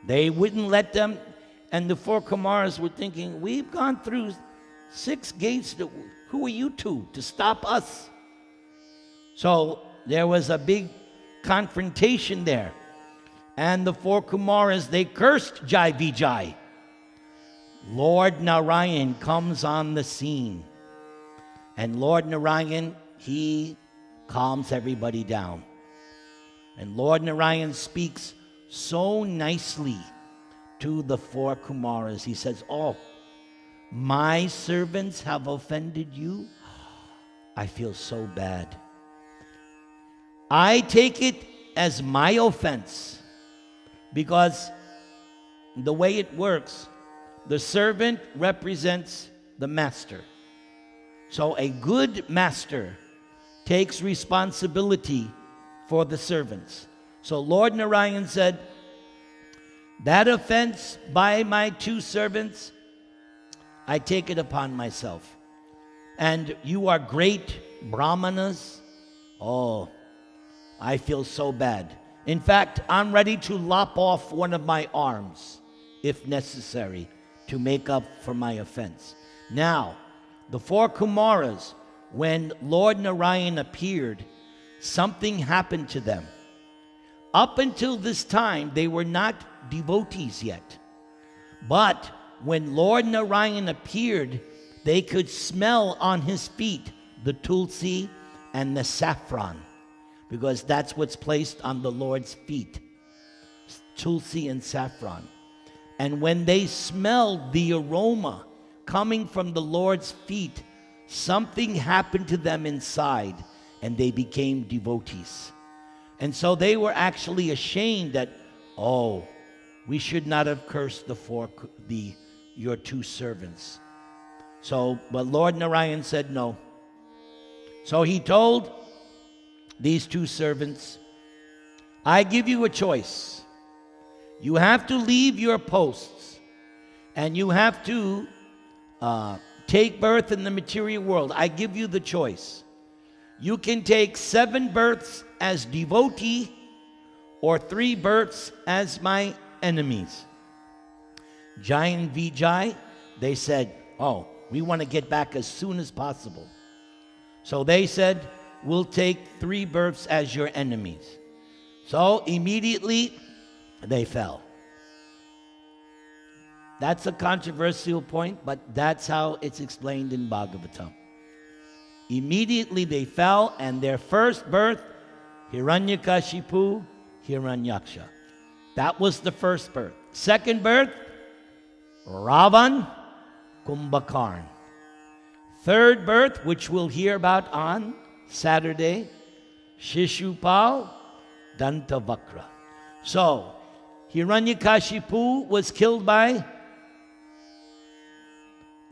They wouldn't let them, and the four Kumaras were thinking, we've gone through 6 gates. Who are you two to stop us? So there was a big confrontation there. And the four Kumaras, they cursed Jai Vijay. Lord Narayan comes on the scene. And Lord Narayan, he calms everybody down. And Lord Narayan speaks so nicely to the four Kumaras. He says, oh, my servants have offended you? I feel so bad. I take it as my offense, because the way it works, the servant represents the master. So a good master takes responsibility for the servants. So Lord Narayan said, that offense by my 2 servants, I take it upon myself. And you are great brahmanas. Oh, I feel so bad. In fact, I'm ready to lop off one of my arms, if necessary, to make up for my offense. Now, the 4 Kumaras, when Lord Narayan appeared, something happened to them. Up until this time, they were not devotees yet. But when Lord Narayan appeared, they could smell on his feet the tulsi and the saffron, because that's what's placed on the Lord's feet, tulsi and saffron. And when they smelled the aroma coming from the Lord's feet, something happened to them inside, and they became devotees. And so they were actually ashamed that, oh, we should not have cursed your 2 servants. So, but Lord Narayan said no. So he told these 2 servants, I give you a choice. You have to leave your posts, and you have to take birth in the material world. I give you the choice. You can take 7 births as devotee, or 3 births as my enemies. Jai and Vijay, they said, oh, we want to get back as soon as possible. So they said, we'll take 3 births as your enemies. So immediately they fell. That's a controversial point, but that's how it's explained in Bhagavatam. Immediately they fell, and their first birth, Hiranyakashipu, Hiranyaksha. That was the first birth. Second birth, Ravan, Kumbhakarn. Third birth, which we'll hear about on Saturday, Shishupal, Dantavakra. So, Hiranyakashipu was killed by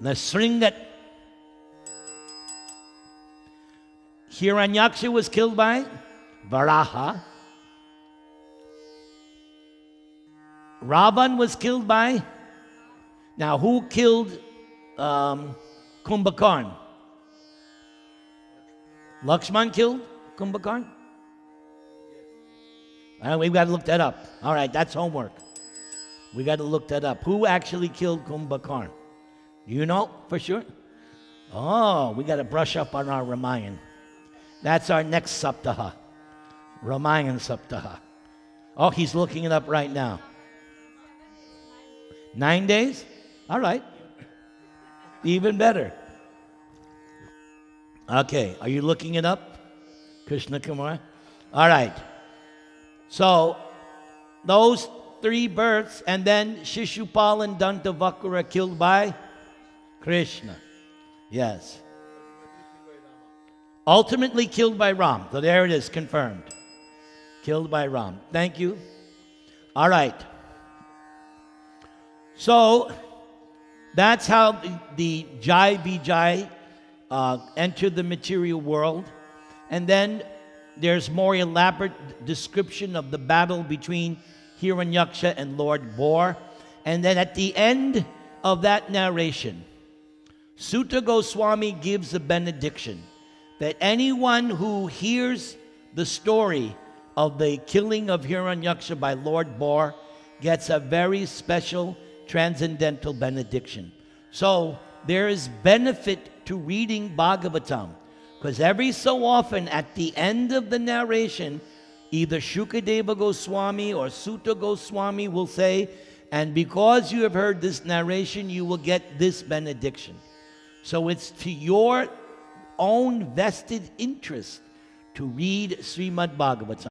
Nasringat. Hiranyaksha was killed by Varaha. Ravan was killed by... Now, who killed Kumbhakarn? Lakshman killed Kumbhakarn? We've got to look that up. All right, that's homework. We got to look that up. Who actually killed Kumbhakarn? Do you know for sure? Oh, we got to brush up on our Ramayana. That's our next saptaha. Ramayana saptaha. Oh, he's looking it up right now. 9 days? All right. Even better. Okay, are you looking it up? Krishna Kumar? All right. So, those 3 births, and then Shishupal and Dantavakra killed by Krishna. Yes. Ultimately killed by Ram. So there it is, confirmed. Killed by Ram. Thank you. All right. So, that's how the Jai Vijay entered the material world. And then there's more elaborate description of the battle between Hiranyaksha and Lord Bor. And then at the end of that narration, Sutta Goswami gives a benediction that anyone who hears the story of the killing of Hiranyaksha by Lord Bor, gets a very special transcendental benediction. So there is benefit to reading Bhagavatam, because every so often at the end of the narration, either Shukadeva Goswami or Sutta Goswami will say, and because you have heard this narration, you will get this benediction. So it's to your own vested interest to read Srimad Bhagavatam.